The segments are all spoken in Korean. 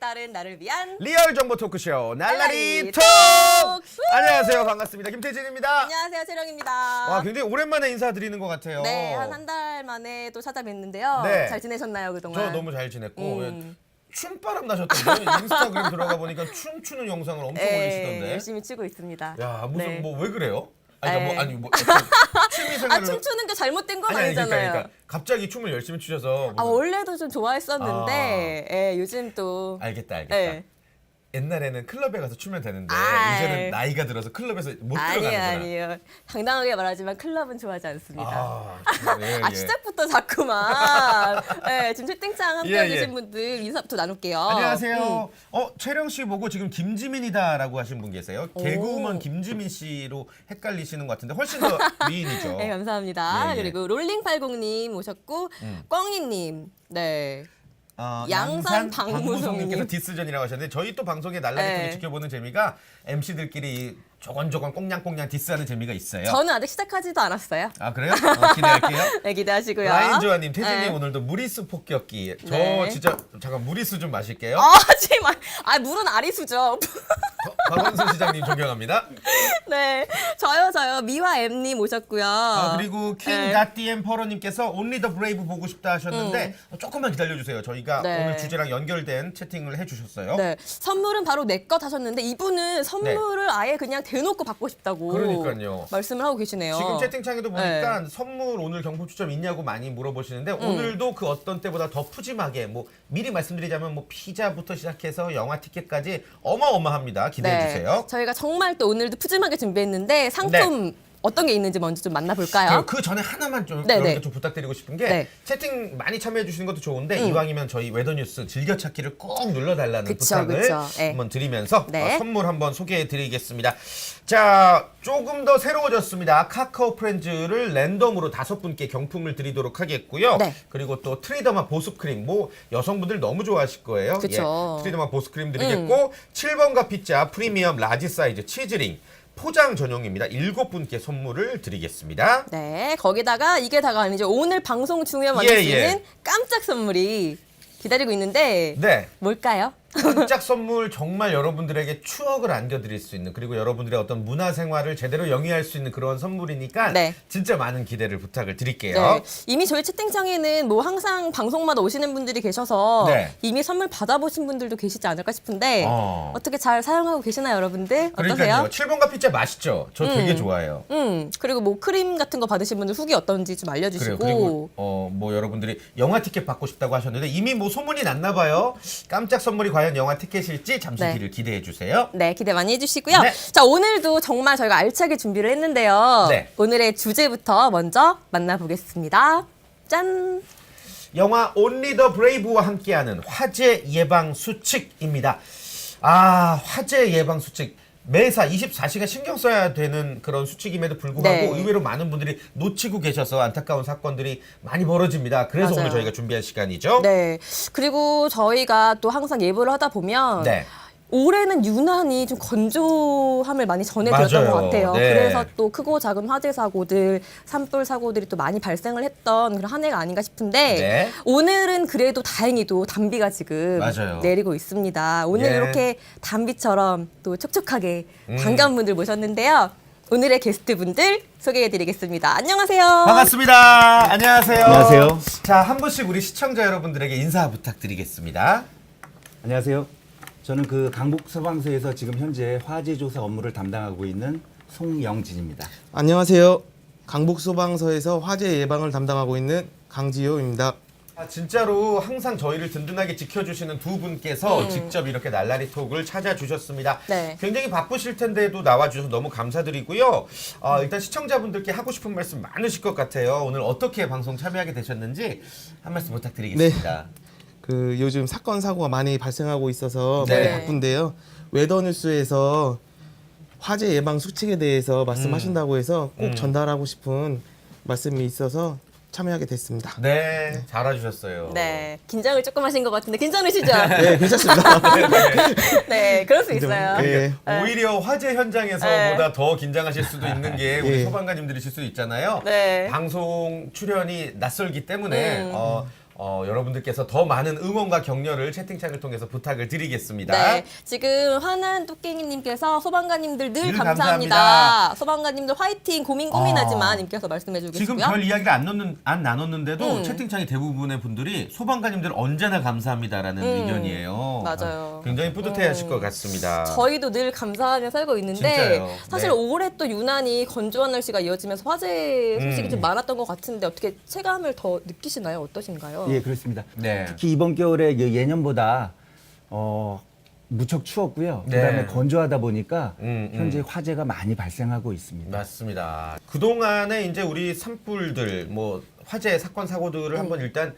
색다른 나를 위한 리얼 정보 토크쇼 날라리 날라리 톡! 안녕하세요. 반갑습니다. 김태진입니다. 안녕하세요, 채령입니다. 와, 굉장히 오랜만에 인사드리는 것 같아요. 네, 한 달 만에 또 찾아뵙는데요. 네. 잘 지내셨나요, 그동안? 저 너무 잘 지냈고 춤바람 나셨던데 인스타그램 들어가 보니까 춤추는 영상을 엄청 올리시던데. 열심히 추고 있습니다. 야, 무슨 네. 뭐 왜 그래요? 아니 뭐 취미 아, 생활을 춤추는 게 잘못된 건 아니, 아니잖아요. 그러니까 갑자기 춤을 열심히 추셔서 아, 무슨- 원래도 좀 좋아했었는데 예, 요즘 또 알겠다. 예. 옛날에는 클럽에 가서 추면 되는데 아이. 이제는 나이가 들어서 클럽에서 못 들어가는구나. 아니에요. 당당하게 말하지만 클럽은 좋아하지 않습니다. 아, 시작부터 자꾸만. 네, 지금 채팅창 함께하고 예, 예. 계신 분들 인사부터 나눌게요. 안녕하세요. 채령 씨 보고 지금 김지민이다라고 하신 분 계세요. 개그우먼 김지민 씨로 헷갈리시는 것 같은데 훨씬 더 미인이죠. 네, 감사합니다. 예, 예. 그리고 롤링80님 오셨고 꽝이님. 네. 양산 방무송님께서 디스전이라고 하셨는데 저희 또 방송에 날라리 네. 통해 지켜보는 재미가 MC들끼리 조곤조곤 꽁냥꽁냥 디스하는 재미가 있어요. 저는 아직 시작하지도 않았어요. 아 그래요? 기대할게요. 네, 기대하시고요. 라인조아님, 태진님 네. 오늘도 무리수 폭격기. 저 네. 진짜 잠깐 무리수 좀 마실게요. 제발. 물은 아리수죠. 박원순 시장님 존경합니다. 네. 저요. 미화엠님 오셨고요. 그리고 네. 킹.dm 퍼러님께서 Only the Brave 보고 싶다 하셨는데 조금만 기다려주세요. 저희가 네. 오늘 주제랑 연결된 채팅을 해주셨어요. 네. 선물은 바로 내 것 하셨는데 이분은 선물을 아예 그냥 대놓고 받고 싶다고 그러니까요. 말씀을 하고 계시네요. 지금 채팅창에도 보니까 선물 오늘 경품 추첨 있냐고 많이 물어보시는데 오늘도 그 어떤 때보다 더 푸짐하게 뭐 미리 말씀드리자면 뭐 피자부터 시작해서 영화 티켓까지 어마어마합니다. 기대해 주세요. 저희가 정말 또 오늘도 푸짐하게 준비했는데 상품 어떤 게 있는지 먼저 좀 만나볼까요? 그 전에 하나만 좀, 네네. 여러분께 좀 부탁드리고 싶은 게 네. 채팅 많이 참여해 주시는 것도 좋은데 이왕이면 저희 웨더뉴스 즐겨찾기를 꼭 눌러달라는 그쵸, 부탁을 그쵸. 네. 한번 드리면서 네. 선물 한번 소개해 드리겠습니다. 자, 조금 더 새로워졌습니다. 카카오 프렌즈를 랜덤으로 5분께 경품을 드리도록 하겠고요. 네. 그리고 또 트리더마 보습크림, 뭐 여성분들 너무 좋아하실 거예요. 그쵸. 트리더마 보습크림 드리겠고 7번가 피자 프리미엄 라지 사이즈 치즈링 포장 전용입니다. 7분께 선물을 드리겠습니다. 네, 거기다가 이게 다가 아니죠. 오늘 방송 중에 만날 수 있는 깜짝 선물이 기다리고 있는데 네. 뭘까요? 깜짝 선물 정말 여러분들에게 추억을 안겨드릴 수 있는 그리고 여러분들의 어떤 문화생활을 제대로 영위할 수 있는 그런 선물이니까 네. 진짜 많은 기대를 부탁을 드릴게요. 네, 이미 저희 채팅창에는 뭐 항상 방송마다 오시는 분들이 계셔서 네. 이미 선물 받아보신 분들도 계시지 않을까 싶은데 어떻게 잘 사용하고 계시나요, 여러분들? 그러니까요. 어떠세요? 7번가 피자 맛있죠? 저 되게 좋아해요. 그리고 뭐 크림 같은 거 받으신 분들 후기 어떤지 좀 알려주시고. 그리고 뭐 여러분들이 영화 티켓 받고 싶다고 하셨는데 이미 뭐 소문이 났나 봐요. 깜짝 선물이 과연 영화 티켓일지 잠시 네. 뒤를 기대해 주세요. 네, 기대 많이 해주시고요. 네. 자, 오늘도 정말 저희가 알차게 준비를 했는데요. 네. 오늘의 주제부터 먼저 만나보겠습니다. 짠! 영화 Only the Brave와 함께하는 화재 예방 수칙입니다. 화재 예방 수칙. 매사 24시간 신경 써야 되는 그런 수칙임에도 불구하고 네. 의외로 많은 분들이 놓치고 계셔서 안타까운 사건들이 많이 벌어집니다. 그래서 맞아요. 오늘 저희가 준비한 시간이죠. 네. 그리고 저희가 또 항상 예보를 하다 보면 네. 올해는 유난히 좀 건조함을 많이 전해드렸던 맞아요. 것 같아요. 네. 그래서 또 크고 작은 화재 사고들, 산불 사고들이 또 많이 발생을 했던 그런 한 해가 아닌가 싶은데 네. 오늘은 그래도 다행히도 단비가 지금 맞아요. 내리고 있습니다. 오늘 예. 이렇게 단비처럼 또 촉촉하게 반가운 분들 모셨는데요. 오늘의 게스트분들 소개해드리겠습니다. 안녕하세요. 반갑습니다. 안녕하세요. 안녕하세요. 자, 한 분씩 우리 시청자 여러분들에게 인사 부탁드리겠습니다. 안녕하세요. 저는 그 강북 소방서에서 지금 현재 화재 조사 업무를 담당하고 있는 송영진입니다. 안녕하세요. 강북소방서에서 화재 예방을 담당하고 있는 강지효입니다. 진짜로 항상 저희를 든든하게 지켜주시는 두 분께서 직접 이렇게 날라리 톡을 찾아주셨습니다. 네. 굉장히 바쁘실 텐데도 나와주셔서 너무 감사드리고요. 일단 시청자분들께 하고 싶은 말씀 많으실 것 같아요. 오늘 어떻게 방송 참여하게 되셨는지 한 말씀 부탁드리겠습니다. 요즘 사건 사고가 많이 발생하고 있어서 네. 많이 바쁜데요. 웨더뉴스에서 화재 예방 수칙에 대해서 말씀하신다고 해서 꼭 전달하고 싶은 말씀이 있어서 참여하게 됐습니다. 네, 잘해주셨어요. 네, 긴장을 조금 하신 것 같은데 괜찮으시죠? 네, 괜찮습니다. 네, 그럴 수 있어요. 네. 오히려 화재 현장에서보다 더 긴장하실 수도 있는 게 우리 예. 소방관님들이실 수 있잖아요. 네. 방송 출연이 낯설기 때문에 여러분들께서 더 많은 응원과 격려를 채팅창을 통해서 부탁을 드리겠습니다. 네, 지금 화난 뚝갱이님께서 소방관님들 늘 늘 감사합니다. 감사합니다. 소방관님들 화이팅 고민고민하지만 님께서 말씀해주고 지금 계시고요. 별 이야기를 안 나눴는데도 채팅창에 대부분의 분들이 소방관님들 언제나 감사합니다라는 의견이에요. 맞아요. 굉장히 뿌듯해하실 것 같습니다. 저희도 늘 감사하며 살고 있는데 진짜요. 사실 네. 올해 또 유난히 건조한 날씨가 이어지면서 화재 소식이 좀 많았던 것 같은데 어떻게 체감을 더 느끼시나요? 어떠신가요? 예, 그렇습니다. 네. 특히 이번 겨울에 예년보다 무척 추웠고요. 네. 그다음에 건조하다 보니까 현재 화재가 많이 발생하고 있습니다. 맞습니다. 그동안에 이제 우리 산불들 뭐 화재 사건 사고들을 한번 일단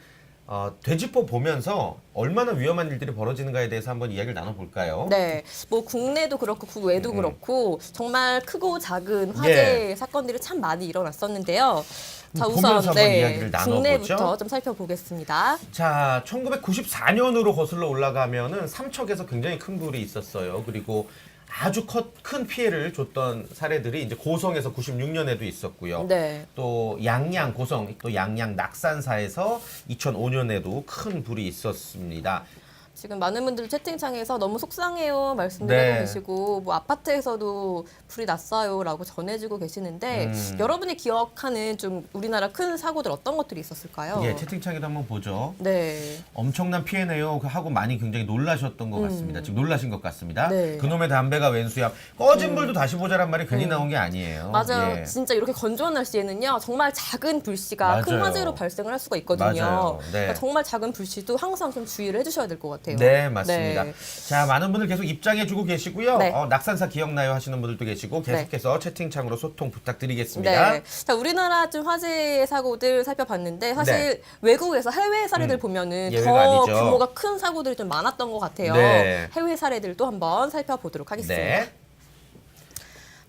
되짚어 보면서 얼마나 위험한 일들이 벌어지는가에 대해서 한번 이야기를 나눠볼까요? 네, 뭐 국내도 그렇고 국외도 그렇고 정말 크고 작은 화재 사건들이 참 많이 일어났었는데요. 자, 우선 보면서 한번 이야기를 나눠보죠. 국내부터 좀 살펴보겠습니다. 자, 1994년으로 거슬러 올라가면은 삼척에서 굉장히 큰 불이 있었어요. 그리고 아주 큰 피해를 줬던 사례들이 이제 고성에서 96년에도 있었고요. 네. 또 양양 고성 또 양양 낙산사에서 2005년에도 큰 불이 있었습니다. 지금 많은 분들 채팅창에서 너무 속상해요 말씀드리고 네. 계시고 뭐 아파트에서도 불이 났어요라고 전해주고 계시는데 여러분이 기억하는 좀 우리나라 큰 사고들 어떤 것들이 있었을까요? 예, 채팅창에도 한번 보죠. 네. 엄청난 피해네요 하고 많이 굉장히 놀라셨던 것 같습니다. 지금 놀라신 것 같습니다. 네. 그놈의 담배가 웬수야. 꺼진 불도 다시 보자란 말이 괜히 나온 게 아니에요. 맞아요. 예. 진짜 이렇게 건조한 날씨에는요, 정말 작은 불씨가 큰 맞아요. 화재로 발생을 할 수가 있거든요. 맞아요. 네. 그러니까 정말 작은 불씨도 항상 좀 주의를 해주셔야 될 것 같아요. 네, 맞습니다. 네. 자, 많은 분들 계속 입장해주고 계시고요. 네. 낙산사 기억나요 하시는 분들도 계시고 계속해서 채팅창으로 소통 부탁드리겠습니다. 네. 자, 우리나라 좀 화재 사고들 살펴봤는데 사실 외국에서 해외 사례들 보면은 예외가 더 아니죠. 규모가 큰 사고들이 좀 많았던 것 같아요. 네. 해외 사례들도 한번 살펴보도록 하겠습니다. 네.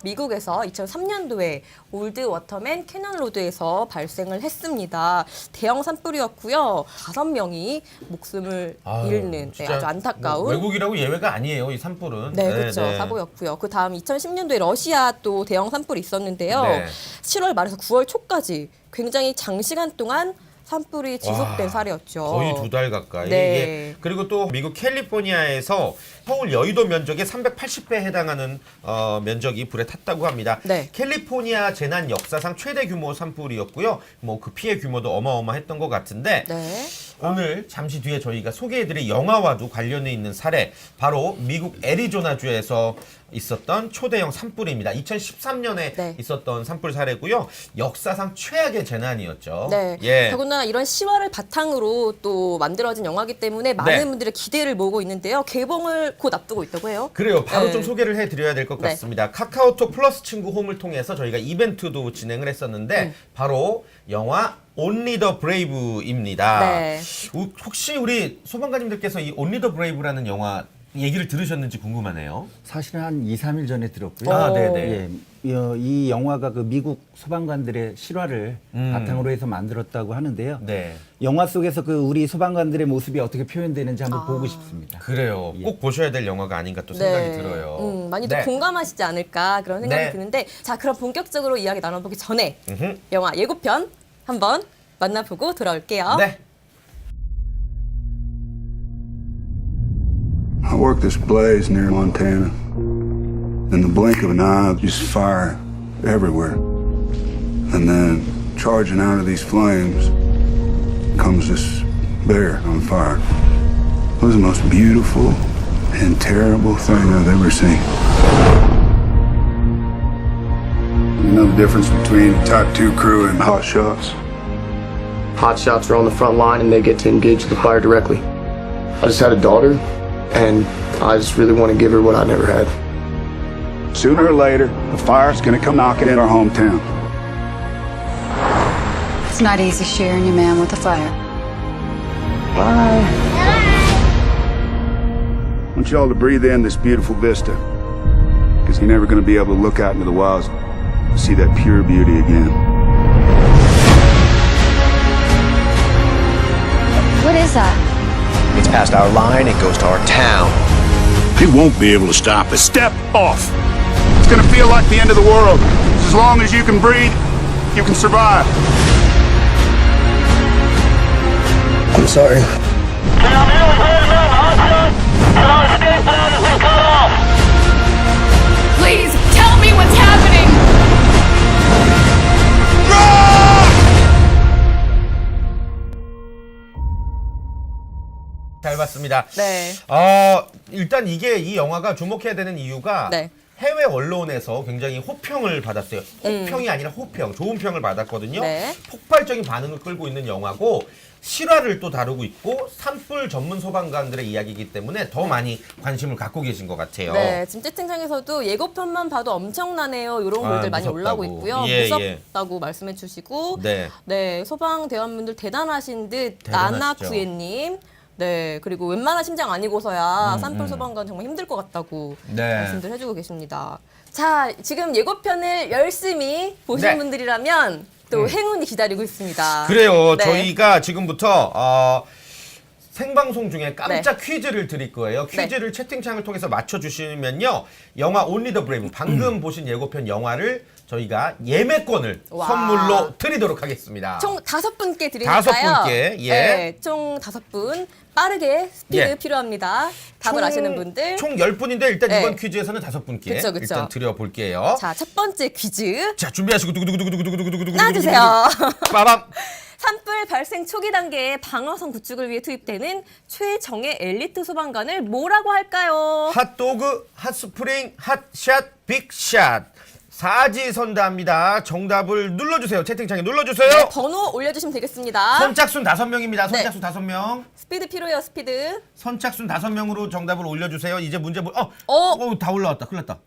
미국에서 2003년도에 올드 워터맨 캐년 로드에서 발생을 했습니다. 대형 산불이었고요. 5명이 목숨을 잃는 네, 진짜 아주 안타까운 뭐 외국이라고 예외가 아니에요, 이 산불은. 네, 그렇죠. 사고였고요. 그 다음 2010년도에 러시아 또 대형 산불이 있었는데요. 네. 7월 말에서 9월 초까지 굉장히 장시간 동안 산불이 지속된 와, 사례였죠. 거의 2달 가까이. 네. 예. 그리고 또 미국 캘리포니아에서 서울 여의도 면적의 380배에 해당하는 면적이 불에 탔다고 합니다. 네. 캘리포니아 재난 역사상 최대 규모 산불이었고요. 뭐 그 피해 규모도 어마어마했던 것 같은데 네. 오늘 잠시 뒤에 저희가 소개해드릴 영화와도 관련해 있는 사례, 바로 미국 애리조나주에서 있었던 초대형 산불입니다. 2013년에 네. 있었던 산불 사례고요. 역사상 최악의 재난이었죠. 네. 예. 더구나 이런 실화를 바탕으로 또 만들어진 영화이기 때문에 많은 네. 분들의 기대를 모으고 있는데요. 개봉을 곧 앞두고 있다고 해요. 그래요. 바로 네. 좀 소개를 해드려야 될 것 네. 같습니다. 카카오톡 플러스 친구 홈을 통해서 저희가 이벤트도 진행을 했었는데 바로 영화 Only the Brave입니다. 네. 혹시 우리 소방관님들께서 이 Only the Brave라는 영화 얘기를 들으셨는지 궁금하네요. 사실은 한 2, 3일 전에 들었고요. 아, 네네. 예, 이 영화가 그 미국 소방관들의 실화를 바탕으로 해서 만들었다고 하는데요. 네. 영화 속에서 그 우리 소방관들의 모습이 어떻게 표현되는지 한번 보고 싶습니다. 그래요. 예. 꼭 보셔야 될 영화가 아닌가 또 생각이 들어요. 많이들 네. 공감하시지 않을까 그런 생각이 네. 드는데 자 그럼 본격적으로 이야기 나눠보기 전에 음흠. 영화 예고편 한번 만나보고 돌아올게요. 네. I worked this blaze near Montana. In the blink of an eye, just fire everywhere. And then, charging out of these flames, comes this bear on fire. It was the most beautiful and terrible thing I've ever seen. You know the difference between Type 2 crew and hot shots? Hot shots are on the front line and they get to engage the fire directly. I just had a daughter and I just really want to give her what I never had. Sooner or later, the fire's gonna come knocking at our hometown. It's not easy sharing your man with a fire. I want y'all to breathe in this beautiful vista, because you're never going to be able to look out into the wilds and see that pure beauty again. What is that? It's past our line, it goes to our town. He won't be able to stop it. Step off. It's going to feel like the end of the world. As long as you can breathe, you can survive. I'm sorry. Please tell me what's happening! 잘 봤습니다. 네. 일단 이 영화가 주목해야 되는 이유가 네. 해외 언론에서 굉장히 호평을 받았어요. 호평이 아니라 호평, 좋은 평을 받았거든요. 네. 폭발적인 반응을 끌고 있는 영화고 실화를 또 다루고 있고 산불 전문 소방관들의 이야기이기 때문에 더 많이 관심을 갖고 계신 것 같아요. 네, 지금 채팅창에서도 예고편만 봐도 엄청나네요. 이런 아, 글들 많이 무섭다고. 올라오고 있고요. 예, 무섭다고 말씀해 주시고 네. 네, 소방대원분들 대단하신 듯 대단하시죠. 나나쿠에님 네, 그리고 웬만한 심장 아니고서야 산불 소방관 정말 힘들 것 같다고 네. 말씀들 해주고 계십니다. 자, 지금 예고편을 열심히 보신 네. 분들이라면 또 행운이 기다리고 있습니다. 그래요. 네. 저희가 지금부터 생방송 중에 깜짝 퀴즈를 드릴 거예요. 퀴즈를 채팅창을 통해서 맞춰주시면요. 영화 온리 더 브레이브 방금 보신 예고편 영화를 저희가 예매권을 와. 선물로 드리도록 하겠습니다. 총 5분께 드리니까요. 5분께, 예. 네, 총 5분 빠르게 스피드 예. 필요합니다. 답을 아시는 분들. 총 10분인데 일단 네. 이번 퀴즈에서는 5분께 그쵸. 일단 드려볼게요. 자, 첫 번째 퀴즈 자, 준비하시고 두구두구두구두구두구두구두구 나와주세요. 빠밤. 산불 발생 초기 단계에 방어선 구축을 위해 투입되는 최정예 엘리트 소방관을 뭐라고 할까요? 핫도그, 핫스프링, 핫샷, 빅샷. 사지선다합니다. 정답을 눌러주세요. 채팅창에 눌러주세요. 네, 번호 올려주시면 되겠습니다. 선착순 5명입니다. 네. 선착순 5명. 스피드 필요해요, 스피드. 선착순 5명으로 정답을 올려주세요. 이제 문제 다 올라왔다. 큰일 났다.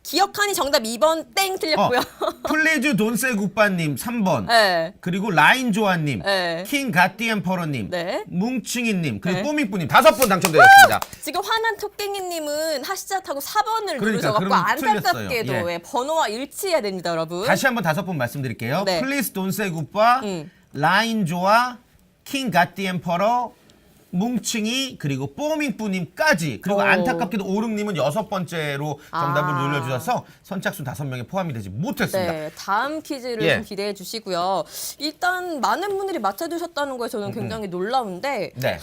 기억하니 정답 2번 땡 틀렸고요. 플리즈 돈세 굿바님 3번. 네. 그리고 라인조아님, 네. 킹 가띠엠퍼러님, 네. 뭉칭이님, 그리고 네. 뽀미뿌님 5분 당첨되었습니다. 지금 화난 토깽이님은 핫샷하고 4번을 그러니까, 누르셔갖고 그러면 안타깝게도 틀렸어요. 예. 예, 번호와 일치해야 됩니다, 여러분. 다시 한번 5번 말씀드릴게요. 네. 플리즈 돈세 굿바, 라인조아, 킹 가띠엠퍼러, 뭉칭이 그리고 뽀밍뿌님까지 그리고 오. 안타깝게도 오릉님은 6번째로 정답을 아. 눌러주셔서 선착순 5명에 포함이 되지 못했습니다. 네, 다음 퀴즈를 예. 좀 기대해 주시고요. 일단 많은 분들이 맞춰주셨다는 거에 저는 굉장히 놀라운데 네.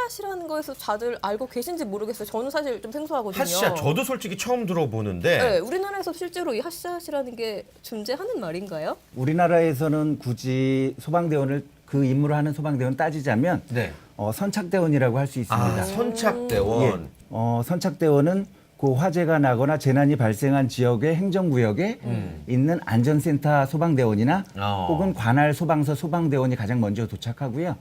핫샷이라는 거에서 다들 알고 계신지 모르겠어요. 저는 사실 좀 생소하거든요. 핫샷 저도 솔직히 처음 들어보는데 네, 우리나라에서 실제로 이 핫샷이라는 게 존재하는 말인가요? 우리나라에서는 굳이 소방대원을 그 임무를 하는 소방대원 따지자면 네. 선착대원이라고 할 수 있습니다. 선착대원. 예. 선착대원은 그 화재가 나거나 재난이 발생한 지역의 행정구역에 있는 안전센터 소방대원이나 혹은 관할 소방서 소방대원이 가장 먼저 도착하고요.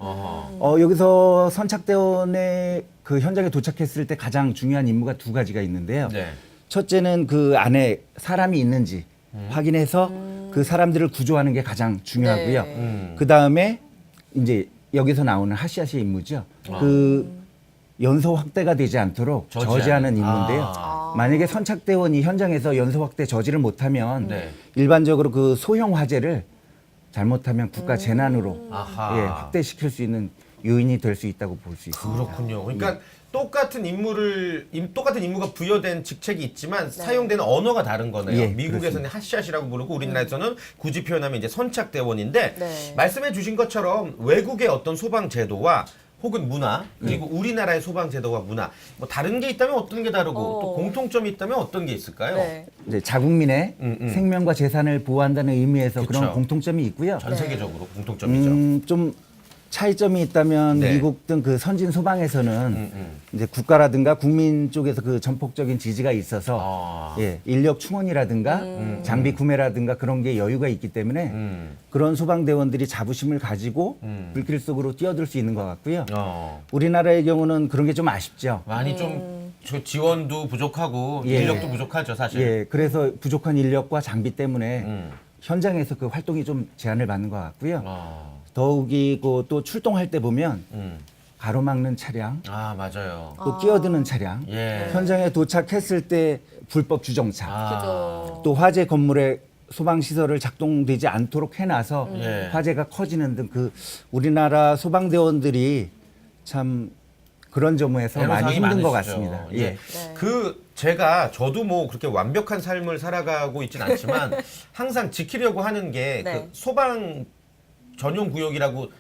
여기서 선착대원의 그 현장에 도착했을 때 가장 중요한 임무가 2가지가 있는데요. 네. 첫째는 그 안에 사람이 있는지 확인해서 그 사람들을 구조하는 게 가장 중요하고요. 네. 그 다음에 이제 여기서 나오는 핫샷의 임무죠. 그 연소 확대가 되지 않도록 저지하는 임무인데요. 만약에 선착대원이 현장에서 연소 확대 저지를 못하면 네. 일반적으로 그 소형 화재를 잘못하면 국가 재난으로 아하. 확대시킬 수 있는 요인이 될 수 있다고 볼 수 있습니다. 그렇군요. 그러니까 똑같은 임무가 부여된 직책이 있지만 사용되는 언어가 다른 거네요. 예, 미국에서는 핫샷이라고 부르고 우리나라에서는 굳이 표현하면 이제 선착대원인데 네. 말씀해 주신 것처럼 외국의 어떤 소방 제도와 혹은 문화 그리고 우리나라의 소방 제도와 문화 뭐 다른 게 있다면 어떤 게 다르고 또 공통점이 있다면 어떤 게 있을까요? 네. 이제 자국민의 생명과 재산을 보호한다는 의미에서 그쵸. 그런 공통점이 있고요. 전 세계적으로 공통점이죠. 좀 차이점이 있다면 네. 미국 등 그 선진 소방에서는 이제 국가라든가 국민 쪽에서 그 전폭적인 지지가 있어서 인력 충원이라든가 장비 구매라든가 그런 게 여유가 있기 때문에 그런 소방대원들이 자부심을 가지고 불길 속으로 뛰어들 수 있는 것 같고요. 우리나라의 경우는 그런 게 좀 아쉽죠. 많이 좀 지원도 부족하고 예. 인력도 부족하죠, 사실. 예, 그래서 부족한 인력과 장비 때문에 현장에서 그 활동이 좀 제한을 받는 것 같고요. 더욱이 또 출동할 때 보면 가로막는 차량, 맞아요. 또 끼어드는 차량, 예. 현장에 도착했을 때 불법 주정차, 그죠. 또 화재 건물에 소방 시설을 작동되지 않도록 해놔서 예. 화재가 커지는 등 그 우리나라 소방대원들이 참 그런 점에서 많이 애로사항이 힘든 것 많으시죠. 같습니다. 예. 예. 저도 뭐 그렇게 완벽한 삶을 살아가고 있진 않지만 항상 지키려고 하는 게 네. 그 소방 전용 구역이라고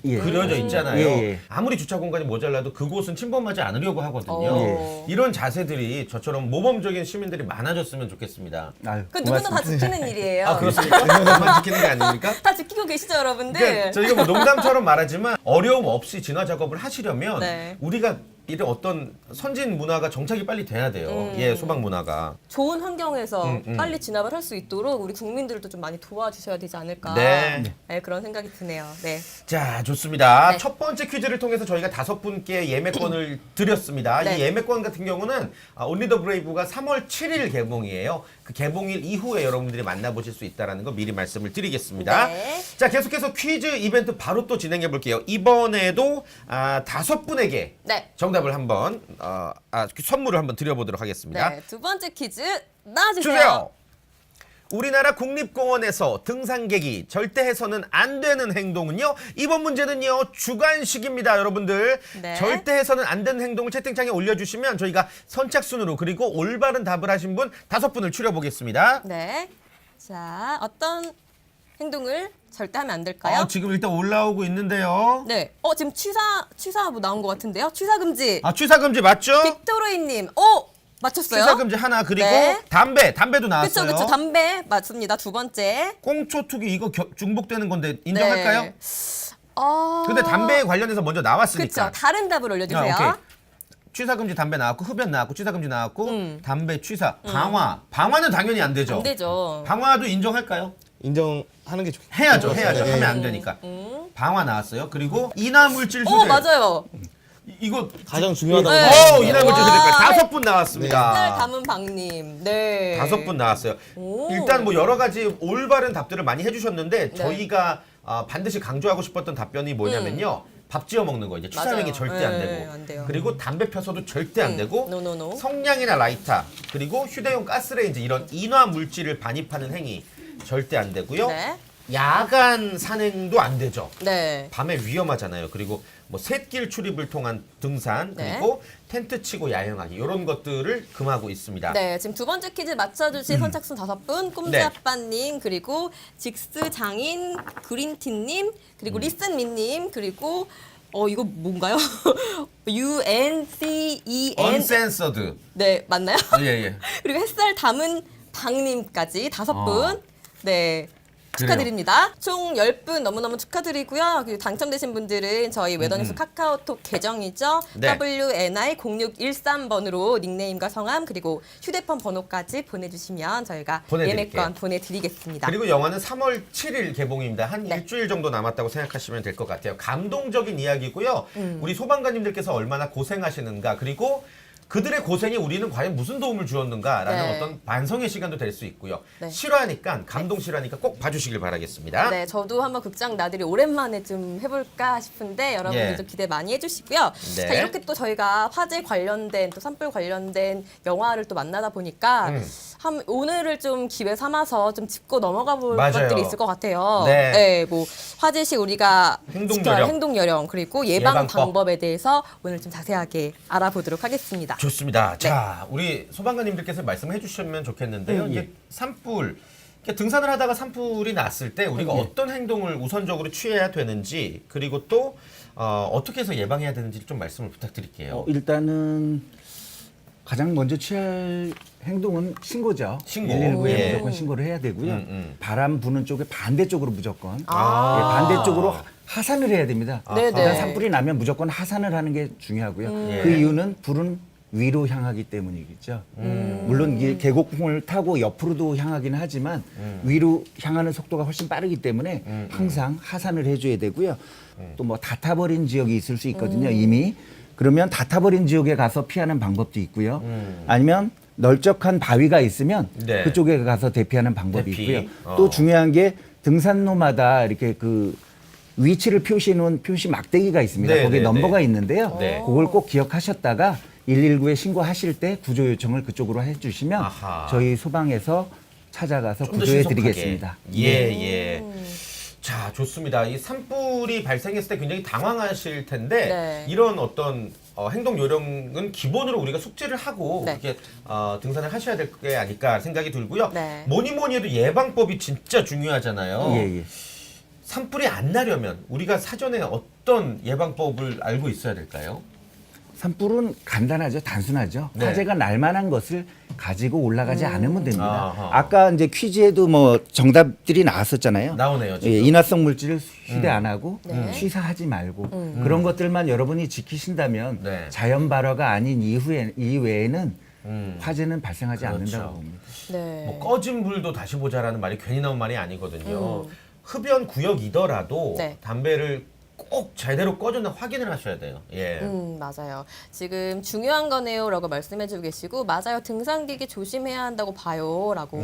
예. 그려져 있잖아요. 예. 아무리 주차 공간이 모자라도 그곳은 침범하지 않으려고 하거든요. 어. 이런 자세들이 저처럼 모범적인 시민들이 많아졌으면 좋겠습니다. 아유, 그 누구나 다 고맙습니다. 지키는 일이에요. 아, 그렇습니까? 그것만 지키는 게 아닙니까? 다 지키고 계시죠, 여러분들? 그러니까 저희가 뭐 농담처럼 말하지만 어려움 없이 진화 작업을 하시려면 네. 우리가 이런 어떤 선진 문화가 정착이 빨리 돼야 돼요. 예, 소방 문화가. 좋은 환경에서 빨리 진압을 할 수 있도록 우리 국민들도 좀 많이 도와주셔야 되지 않을까. 네. 네, 그런 생각이 드네요. 네. 자, 좋습니다. 네. 첫 번째 퀴즈를 통해서 저희가 5분께 예매권을 드렸습니다. 네. 이 예매권 같은 경우는 온리 더 브레이브가 3월 7일 개봉이에요. 그 개봉일 이후에 여러분들이 만나보실 수 있다는 거 미리 말씀을 드리겠습니다. 네. 자, 계속해서 퀴즈 이벤트 바로 또 진행해 볼게요. 이번에도 5분에게 네. 정답을 한번 선물을 한번 드려보도록 하겠습니다. 네. 두 번째 퀴즈 나와주세요. 주세요. 우리나라 국립공원에서 등산객이 절대 해서는 안 되는 행동은요. 이번 문제는요. 주관식입니다. 여러분들. 네. 절대 해서는 안 되는 행동을 채팅창에 올려주시면 저희가 선착순으로 그리고 올바른 답을 하신 분 5분을 추려보겠습니다. 네. 자, 어떤 행동을 절대 하면 안 될까요? 지금 일단 올라오고 있는데요. 네. 지금 취사 뭐 나온 것 같은데요? 취사 금지. 취사금지 맞죠? 빅토로이님. 맞췄어요? 취사금지 하나 그리고 네. 담배도 나왔어요. 그쵸. 담배 맞습니다. 두 번째. 꽁초 투기 이거 중복되는 건데 인정할까요? 네. 근데 담배에 관련해서 먼저 나왔으니까. 그쵸. 다른 답을 올려주세요. 오케이. 취사금지 담배 나왔고 흡연 나왔고 취사금지 나왔고 담배 취사 방화는 당연히 안 되죠. 안 되죠. 방화도 인정할까요? 인정하는 게 좋겠죠. 해야죠. 예. 하면 안 되니까. 방화 나왔어요. 그리고 인화물질 소재. 맞아요. 이거 가장 중요하다고 네. 생각합니다. 인화물질 와. 소재까지 5분 쌀 나왔습니다. 담은 박님. 네. 5분 나왔어요. 오. 일단 뭐 여러 가지 올바른 답들을 많이 해주셨는데 저희가 반드시 강조하고 싶었던 답변이 뭐냐면요. 밥 지어 먹는 거 이제 취사행위 맞아요. 절대 안 네, 되고 안 돼요. 그리고 담배 펴서도 절대 안 되고 노노노. 성냥이나 라이터 그리고 휴대용 가스레인지 이런 인화 물질을 반입하는 행위 절대 안 되고요. 네. 야간 산행도 안 되죠. 네. 밤에 위험하잖아요. 그리고 뭐 샛길 출입을 통한 등산 네. 그리고 텐트 치고 야영하기 이런 것들을 금하고 있습니다. 네, 지금 두 번째 퀴즈 맞춰주신 선착순 5분, 꼼지 네. 아빠님, 그리고 직스 장인 그린티님, 그리고 리슨미님, 그리고 이거 뭔가요? UNCEN. 언센서드. 네, 맞나요? 예. 그리고 햇살 담은 박님까지 5분. 네. 축하드립니다. 총 10분 너무너무 축하드리고요. 그리고 당첨되신 분들은 저희 웨더뉴스 카카오톡 계정이죠. 네. WNI0613번으로 닉네임과 성함 그리고 휴대폰 번호까지 보내주시면 저희가 보내드릴게요. 예매권 보내드리겠습니다. 그리고 영화는 3월 7일 개봉입니다. 한 네. 일주일 정도 남았다고 생각하시면 될 것 같아요. 감동적인 이야기고요. 우리 소방관님들께서 얼마나 고생하시는가 그리고 그들의 고생이 우리는 과연 무슨 도움을 주었는가라는 네. 어떤 반성의 시간도 될 수 있고요. 네. 실화니까 감동 실화니까 꼭 봐주시길 바라겠습니다. 네, 저도 한번 극장 나들이 오랜만에 좀 해볼까 싶은데 여러분들 예. 좀 기대 많이 해주시고요. 네. 자, 이렇게 또 저희가 화재 관련된 또 산불 관련된 영화를 또 만나다 보니까 오늘을 좀 기회 삼아서 좀 짚고 넘어가 볼 맞아요. 것들이 있을 것 같아요. 네. 뭐 화재 시 우리가 행동 지켜야 할 요령. 행동 요령 그리고 예방 예방법. 방법에 대해서 오늘 좀 자세하게 알아보도록 하겠습니다. 좋습니다. 네. 자, 우리 소방관님들께서 말씀해 주시면 좋겠는데요. 이게 산불, 그러니까 등산을 하다가 산불이 났을 때 우리가 어떤 행동을 우선적으로 취해야 되는지 그리고 또 어떻게 해서 예방해야 되는지 좀 말씀을 부탁드릴게요. 일단은 가장 먼저 취할 행동은 신고죠. 신고. 119에 예. 무조건 신고를 해야 되고요. 바람 바람 부는 쪽에 반대쪽으로 무조건 아. 예, 반대쪽으로 하산을 해야 됩니다. 네네. 일단 산불이 나면 무조건 하산을 하는 게 중요하고요. 예. 그 이유는 불은 위로 향하기 때문이겠죠. 물론 이게 계곡풍을 타고 옆으로도 향하긴 하지만 위로 향하는 속도가 훨씬 빠르기 때문에 항상 하산을 해줘야 되고요. 또 뭐 다 타버린 지역이 있을 수 있거든요. 이미. 그러면 다 타버린 지역에 가서 피하는 방법도 있고요. 아니면 널쩍한 바위가 있으면 네. 그쪽에 가서 대피하는 방법이 대피. 있고요. 또 중요한 게 등산로마다 이렇게 그 위치를 표시해 놓은 표시 막대기가 있습니다. 네, 거기에 네, 넘버가 네. 있는데요. 네. 그걸 꼭 기억하셨다가 119에 신고하실 때 구조 요청을 그쪽으로 해주시면 아하. 저희 소방에서 찾아가서 좀더 구조해 신속하게. 드리겠습니다. 예. 자, 좋습니다. 이 산불이 발생했을 때 굉장히 당황하실 텐데 네. 이런 어떤 행동 요령은 기본으로 우리가 숙지를 하고 네. 그렇게 등산을 하셔야 될 게 아닐까 생각이 들고요. 네. 뭐니 해도 예방법이 진짜 중요하잖아요. 예. 산불이 안 나려면 우리가 사전에 어떤 예방법을 알고 있어야 될까요? 산불은 간단하죠. 단순하죠. 네. 화재가 날 만한 것을 가지고 올라가지 않으면 됩니다. 아하. 아까 이제 퀴즈에도 뭐 정답들이 나왔었잖아요. 나오네요, 지금. 예, 인화성 물질을 휴대 안 하고 네. 취사하지 말고 그런 것들만 여러분이 지키신다면 네. 자연 발화가 아닌 이외에는 화재는 발생하지 그렇죠. 않는다고 봅니다. 네. 뭐 꺼진 불도 다시 보자라는 말이 괜히 나온 말이 아니거든요. 흡연 구역이더라도 네. 담배를 꼭 제대로 꺼졌나 확인을 하셔야 돼요. 예. 맞아요. 지금 중요한 거네요라고 말씀해주고 계시고 맞아요. 등산객이 조심해야 한다고 봐요라고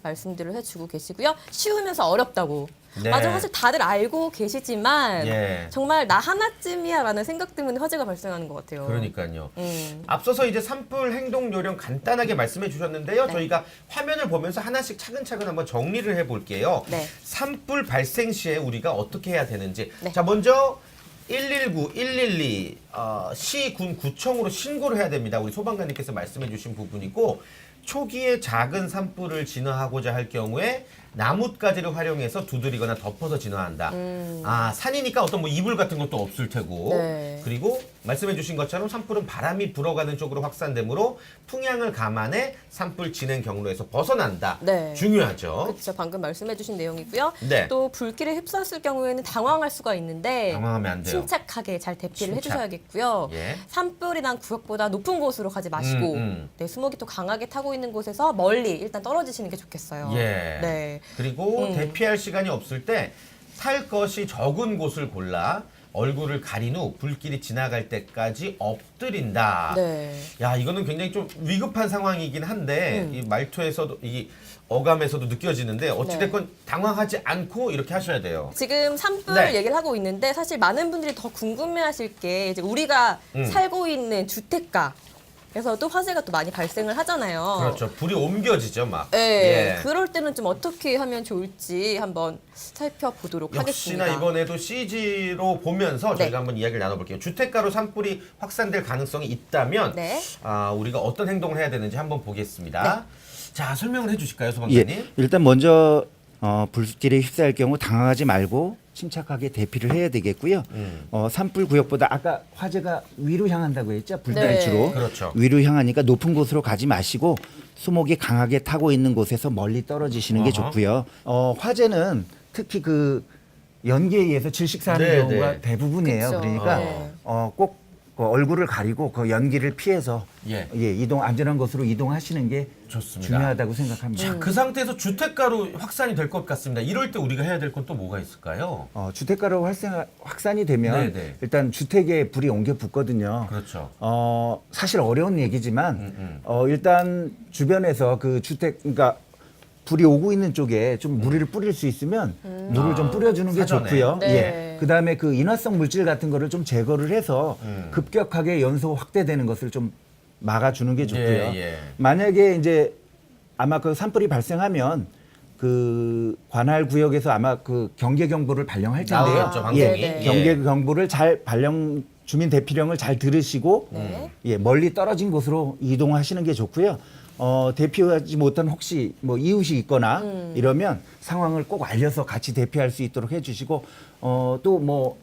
말씀들을 해주고 계시고요. 쉬우면서 어렵다고. 네. 맞아요. 사실 다들 알고 계시지만 예. 정말 나 하나쯤이야라는 생각 때문에 화재가 발생하는 것 같아요. 그러니까요. 음. 앞서서 이제 산불 행동 요령 간단하게 말씀해 주셨는데요. 저희가 화면을 보면서 하나씩 차근차근 한번 정리를 해 볼게요. 네. 산불 발생 시에 우리가 어떻게 해야 되는지. 네. 자, 먼저 119, 112, 시, 군, 구청으로 신고를 해야 됩니다. 우리 소방관님께서 말씀해 주신 부분이고 초기에 작은 산불을 진화하고자 할 경우에 나뭇가지를 활용해서 두드리거나 덮어서 진화한다. 아, 산이니까 어떤 뭐 이불 같은 것도 없을 테고. 네. 그리고 말씀해 주신 것처럼 산불은 바람이 불어가는 쪽으로 확산되므로 풍향을 감안해 산불 진행 경로에서 벗어난다. 네. 중요하죠. 그렇죠. 방금 말씀해주신 내용이고요. 네. 또 불길에 휩싸였을 경우에는 당황할 수가 있는데 당황하면 안 돼요. 침착하게 잘 대피를 침착. 해주셔야겠고요. 예. 산불이 난 구역보다 높은 곳으로 가지 마시고 네, 수목이 또 강하게 타고 있는 곳에서 멀리 일단 떨어지시는 게 좋겠어요. 예. 네. 그리고 대피할 시간이 없을 때 탈 것이 적은 곳을 골라 얼굴을 가린 후 불길이 지나갈 때까지 엎드린다. 네. 야, 이거는 굉장히 좀 위급한 상황이긴 한데 이 말투에서도 이 어감에서도 느껴지는데 어찌됐건 당황하지 않고 이렇게 하셔야 돼요. 지금 산불 네. 얘기를 하고 있는데 사실 많은 분들이 더 궁금해하실 게 이제 우리가 살고 있는 주택가에서도 화재가 또 많이 발생을 하잖아요. 그렇죠. 불이 옮겨지죠, 막. 네, 예. 그럴 때는 좀 어떻게 하면 좋을지 한번 살펴보도록 역시나 하겠습니다. 이번에도 CG로 보면서 네. 저희가 한번 이야기를 나눠볼게요. 주택가로 산불이 확산될 가능성이 있다면 네. 우리가 어떤 행동을 해야 되는지 한번 보겠습니다. 네. 자, 설명을 해주실까요, 소방관님? 예, 일단 먼저 불길에 휩싸일 경우 당황하지 말고 침착하게 대피를 해야 되겠고요. 산불 구역보다 아까 화재가 위로 향한다고 했죠. 불달주로. 네. 그렇죠. 위로 향하니까 높은 곳으로 가지 마시고 수목이 강하게 타고 있는 곳에서 멀리 떨어지시는 게 어허. 좋고요. 화재는 특히 그 연기에 의해서 질식사하는 네, 경우가 네. 대부분이에요. 그쵸. 그러니까 네. 꼭 그 얼굴을 가리고 그 연기를 피해서 예. 안전한 곳으로 이동하시는 게 좋습니다. 중요하다고 생각합니다. 자, 그 상태에서 주택가로 확산이 될 것 같습니다. 이럴 때 우리가 해야 될 건 또 뭐가 있을까요? 주택가로 확산이 되면 네네. 일단 주택에 불이 옮겨 붙거든요. 그렇죠. 사실 어려운 얘기지만 일단 주변에서 그 주택 그러니까 불이 오고 있는 쪽에 좀 물을 뿌릴 수 있으면 물을 좀 뿌려주는 게 사전에. 좋고요. 네. 예. 그다음에 그 인화성 물질 같은 거를 좀 제거를 해서 급격하게 연소 확대되는 것을 좀 막아주는 게 좋고요. 예. 만약에 이제 아마 그 산불이 발생하면 그 관할 구역에서 아마 그 경계 경보를 발령할 텐데요. 나오겠죠, 방송이. 네. 경계 경보를 잘 주민 대피령을 잘 들으시고 네. 멀리 떨어진 곳으로 이동하시는 게 좋고요. 대피하지 못한 혹시 뭐 이웃이 있거나 이러면 상황을 꼭 알려서 같이 대피할 수 있도록 해주시고 또 뭐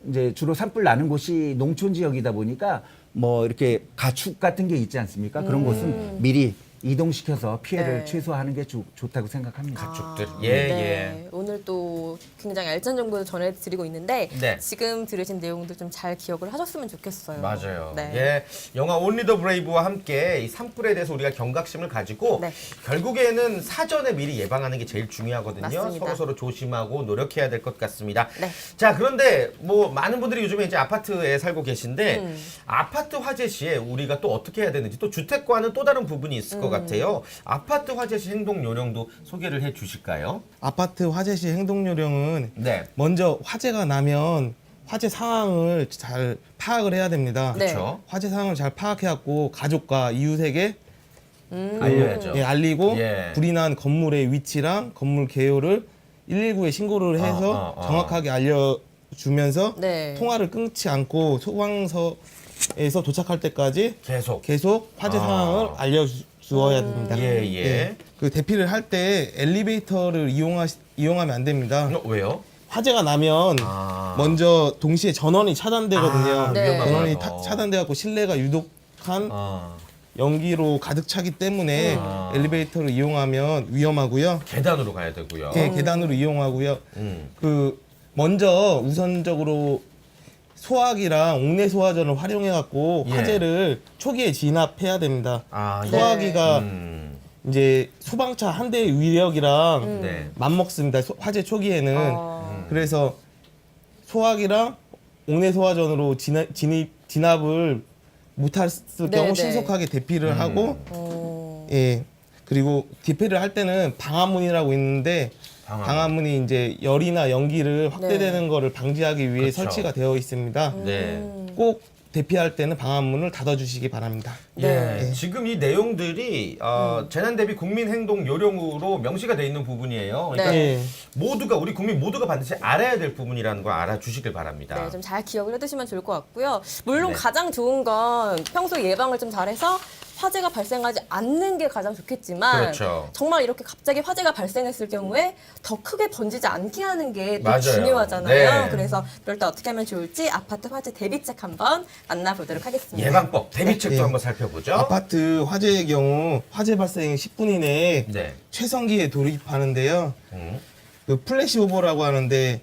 이제 주로 산불 나는 곳이 농촌 지역이다 보니까 뭐 이렇게 가축 같은 게 있지 않습니까? 그런 곳은 미리 이동시켜서 피해를 네. 최소화하는 게 좋다고 생각합니다. 가축들. 아, 예, 네. 오늘 또 굉장히 알찬 정보를 전해드리고 있는데 네. 지금 들으신 내용들 좀 잘 기억을 하셨으면 좋겠어요. 맞아요. 네. 예, 영화 온리 더 브레이브와 함께 이 산불에 대해서 우리가 경각심을 가지고 네. 결국에는 사전에 미리 예방하는 게 제일 중요하거든요. 맞습니다. 서로 조심하고 노력해야 될 것 같습니다. 네. 자, 그런데 뭐 많은 분들이 요즘에 이제 아파트에 살고 계신데 아파트 화재 시에 우리가 또 어떻게 해야 되는지 또 주택과는 또 다른 부분이 있을 것 같아요. 아파트 화재 시 행동 요령도 소개를 해 주실까요? 아파트 화재 시 행동 요령은 네. 먼저 화재가 나면 화재 상황을 잘 파악을 해야 됩니다. 네. 그렇죠. 화재 상황을 잘 파악해갖고 가족과 이웃에게 알려야죠. 알리고 예. 불이 난 건물의 위치랑 건물 개요를 119에 신고를 해서 정확하게 알려주면서 네. 통화를 끊지 않고 소방서에서 도착할 때까지 계속 화재 상황을 알려주어야 됩니다. 예. 그 대피를 할 때 엘리베이터를 이용하면 안 됩니다. 왜요? 화재가 나면 먼저 동시에 전원이 차단되거든요. 네. 전원이 차단돼갖고 실내가 유독한 연기로 가득 차기 때문에 엘리베이터를 이용하면 위험하고요. 계단으로 가야 되고요. 네, 계단으로 이용하고요. 그 먼저 우선적으로 소화기랑 옥내 소화전을 활용해갖고 예. 화재를 초기에 진압해야 됩니다. 아, 예. 소화기가 이제 소방차 한 대의 위력이랑 네. 맞먹습니다. 화재 초기에는. 그래서 소화기랑 옥내 소화전으로 진압을 못할 경우 네, 네. 신속하게 대피를 하고 예. 그리고 대피를 할 때는 방화문이라고 있는데 방화문이 이제 열이나 연기를 확대되는 거를 방지하기 위해 그쵸. 설치가 되어 있습니다. 네. 꼭 대피할 때는 방화문을 닫아주시기 바랍니다. 예. 지금 이 내용들이 재난 대비 국민 행동 요령으로 명시가 돼 있는 부분이에요. 그러니까 예. 모두가 우리 국민 모두가 반드시 알아야 될 부분이라는 거 알아주시길 바랍니다. 네, 좀 잘 기억을 해두시면 좋을 것 같고요. 물론 네. 가장 좋은 건 평소 예방을 좀 잘해서 화재가 발생하지 않는 게 가장 좋겠지만 그렇죠. 정말 이렇게 갑자기 화재가 발생했을 경우에 더 크게 번지지 않게 하는 게 또 맞아요. 중요하잖아요. 네. 그래서 그럴 때 어떻게 하면 좋을지 아파트 화재 대비책 한번 만나보도록 하겠습니다. 예방법 대비책도 네. 한번 살펴보죠. 아파트 화재의 경우 화재 발생 10분 이내에 네. 최선기에 돌입하는데요. 음. 그 플래시 오버라고 하는데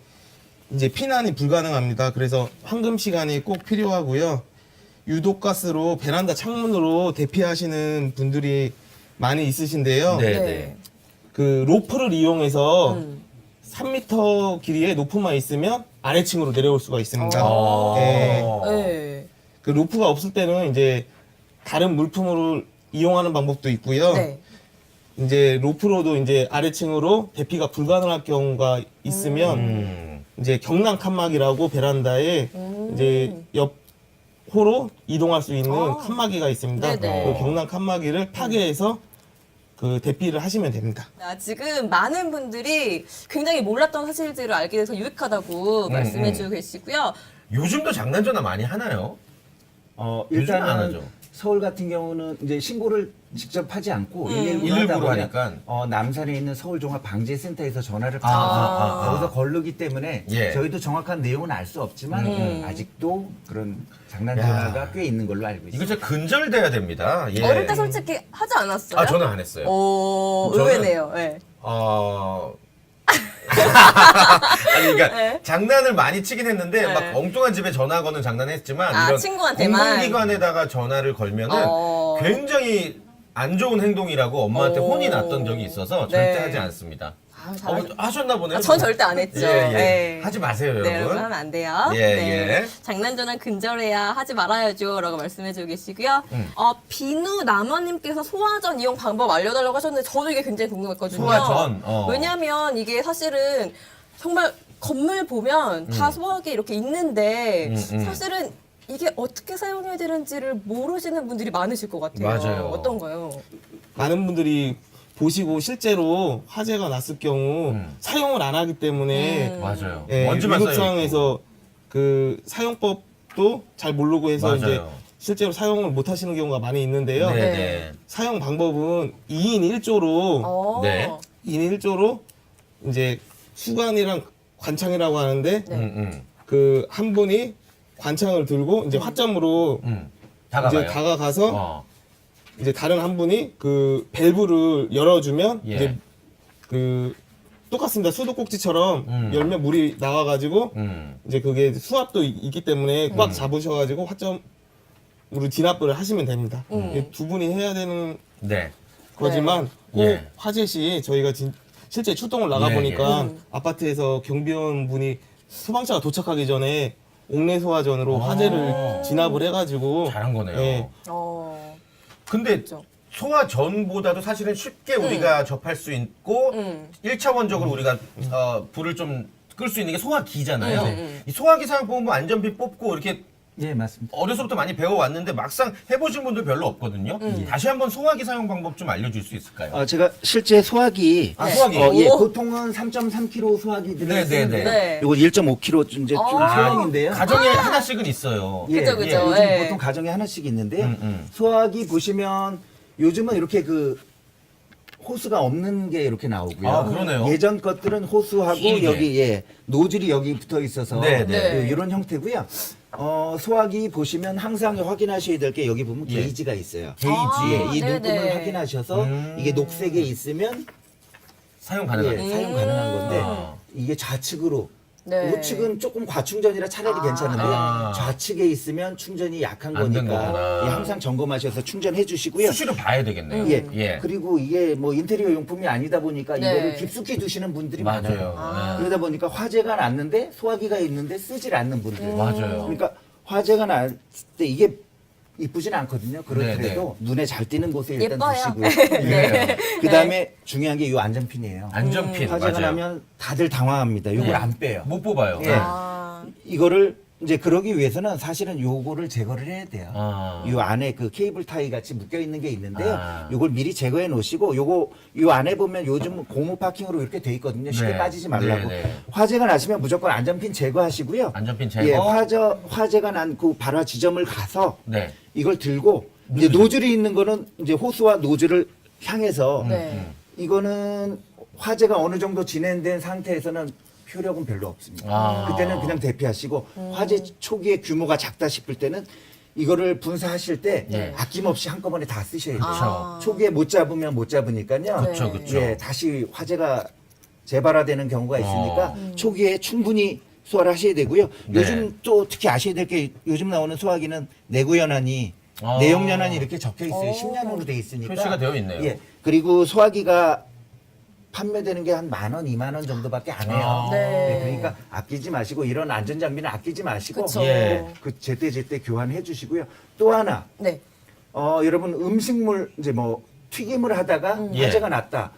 이제 피난이 불가능합니다. 그래서 황금 시간이 꼭 필요하고요. 유독가스로 베란다 창문으로 대피하시는 분들이 많이 있으신데요. 네. 네. 네. 그 로프를 이용해서 3m 길이의 높이만 있으면 아래층으로 내려올 수가 있습니다. 네. 네. 그 로프가 없을 때는 이제 다른 물품을 이용하는 방법도 있고요. 네. 이제 로프로도 이제 아래층으로 대피가 불가능할 경우가 있으면 이제 경남 칸막이라고 베란다에 이제 옆 호로 이동할 수 있는 칸막이가 있습니다. 네네. 그 경남 칸막이를 파괴해서 그 대피를 하시면 됩니다. 지금 많은 분들이 굉장히 몰랐던 사실들을 알게 돼서 유익하다고 말씀해주고 계시고요. 요즘도 장난 전화 많이 하나요? 요즘은 안 일단은 하죠. 서울 같은 경우는 이제 신고를 직접 하지 않고 119로 119로 하니까. 남산에 있는 서울종합방재센터에서 전화를 아. 거기서 걸르기 때문에 예. 저희도 정확한 내용은 알 수 없지만 아직도 그런 장난 전화가 꽤 있는 걸로 알고 있습니다. 이거 진짜 근절돼야 됩니다. 예. 어릴 때 솔직히 하지 않았어요? 아, 저는 안 했어요. 오, 저는- 의외네요. 네. 아니 그러니까 네. 장난을 많이 치긴 했는데 네. 막 엉뚱한 집에 전화 거는 장난했지만 아, 이런 친구한테만? 공공기관에다가 전화를 걸면은 어. 굉장히 안 좋은 행동이라고 엄마한테 어. 혼이 났던 적이 있어서 네. 절대 하지 않습니다. 아, 잘하셨- 하셨나 보네요. 전 절대 안 했죠. 예, 예. 네. 하지 마세요, 네, 여러분 여러분. 하면 안 돼요. 예, 네. 예. 장난전화 근절해야 하지 말아야죠. 라고 말씀해주고 계시고요. 비누 남원님께서 소화전 이용 방법 알려달라고 하셨는데 저도 이게 굉장히 궁금했거든요. 소화전? 왜냐하면 이게 사실은 정말 건물 보면 다 소화기 이렇게 있는데 사실은 이게 어떻게 사용해야 되는지를 모르시는 분들이 많으실 것 같아요. 맞아요. 어떤가요? 많은 분들이 보시고 실제로 화재가 났을 경우 사용을 안 하기 때문에 맞아요. 예, 먼지만 위급 쌓여 상황에서 그 사용법도 잘 모르고 해서 맞아요. 이제 실제로 사용을 못 하시는 경우가 많이 있는데요. 네, 네. 네. 사용 방법은 2인 1조로 어. 네. 2인 1조로 이제 수관이랑 관창이라고 하는데 네. 그 한 분이 관창을 들고 이제 화점으로 다가가요. 이제 다가가서 어. 이제 다른 한 분이 그 밸브를 열어주면 예. 이제 그 똑같습니다. 수도꼭지처럼 열면 물이 나와가지고 이제 그게 수압도 있기 때문에 꽉 잡으셔가지고 화점으로 진압을 하시면 됩니다. 이게 두 분이 해야 되는 네. 거지만 꼭 예. 화재 시 저희가 실제 출동을 나가 예, 보니까 아파트에서 경비원 분이 소방차가 도착하기 전에 옥내 소화전으로 화재를 진압을 해가지고 잘한 거네요. 예. 근데 그렇죠. 소화전보다도 사실은 쉽게 우리가 접할 수 있고 1차원적으로 우리가 불을 좀 끌 수 있는 게 소화기잖아요. 이 소화기 사용법은 뭐 안전비 뽑고 이렇게 예, 맞습니다. 어려서부터 많이 배워왔는데 막상 해보신 분들 별로 없거든요. 다시 한번 소화기 사용 방법 좀 알려줄 수 있을까요? 제가 실제 소화기, 소화기. 예, 오. 보통은 3.3kg 소화기들을 네, 네, 쓰는데 네. 요거 1.5kg 이제 좀 소형인데요. 가정에 하나씩은 있어요. 예, 그죠, 그죠. 예, 요즘 예. 보통 가정에 하나씩 있는데요. 소화기 보시면 요즘은 이렇게 그 호스가 없는 게 이렇게 나오고요. 아, 그러네요. 예전 것들은 호스하고 길게. 여기 노즐이 여기 붙어 있어서 네, 네. 이런 형태고요. 소화기 보시면 항상 확인하셔야 될 게 여기 보면 예. 게이지가 있어요. 게이지. 이 네네. 눈금을 확인하셔서 이게 녹색에 있으면 사용 가능한. 사용 가능한 건데 아. 이게 좌측으로 네. 우측은 조금 과충전이라 차라리 괜찮은데요. 아. 좌측에 있으면 충전이 약한 안된 거니까 거구나. 예, 항상 점검하셔서 충전해 주시고요. 수시로 봐야 되겠네요. 예. 예. 그리고 이게 뭐 인테리어 용품이 아니다 보니까 네. 이거를 깊숙이 두시는 분들이 많아요. 맞아요. 그러다 보니까 화재가 났는데 소화기가 있는데 쓰질 않는 분들. 맞아요. 그러니까 화재가 날 때 이게 이쁘진 않거든요. 그렇더라도 눈에 잘 띄는 곳에 일단 예뻐요. 두시고요. 네. 그다음에 중요한 게 이 안전핀이에요. 안전핀 화재가 맞아요. 나면 다들 당황합니다. 이걸 네. 안 빼요. 못 뽑아요. 예. 아. 이거를 이제 그러기 위해서는 사실은 요거를 제거를 해야 돼요. 아. 요 안에 그 케이블 타이 같이 묶여 있는 게 있는데요. 아. 요걸 미리 제거해 놓으시고 요 안에 보면 요즘 고무 파킹으로 이렇게 돼 있거든요. 쉽게 네. 빠지지 말라고. 네, 네. 화재가 나시면 무조건 안전핀 제거하시고요. 안전핀 제거. 예, 화재가 난 그 발화 지점을 가서 네. 이걸 들고 이제 노즐이 있는 거는 이제 호스와 노즐을 향해서 네. 이거는 화재가 어느 정도 진행된 상태에서는 효력은 별로 없습니다. 아. 그때는 그냥 대피하시고 화재 초기에 규모가 작다 싶을 때는 이거를 분사하실 때 네. 아낌없이 한꺼번에 다 쓰셔야 돼요. 아. 초기에 못 잡으면 못 잡으니까요. 그쵸, 그쵸. 예, 다시 화재가 재발화되는 경우가 있으니까 초기에 충분히 소화를 하셔야 되고요. 네. 요즘 또 특히 아셔야 될 게 요즘 나오는 소화기는 내구연한이 아. 내용연한이 이렇게 적혀 있어요. 10년으로 돼 있으니까. 표시가 되어 있네요. 예. 그리고 소화기가 판매되는 게 한 10,000원, 20,000원 정도밖에 안 해요. 아. 네. 그러니까 아끼지 마시고 이런 안전 장비는 아끼지 마시고 그쵸. 예. 그 제때 교환해 주시고요. 또 하나 네. 여러분 음식물 이제 뭐 튀김을 하다가 예. 화재가 났다.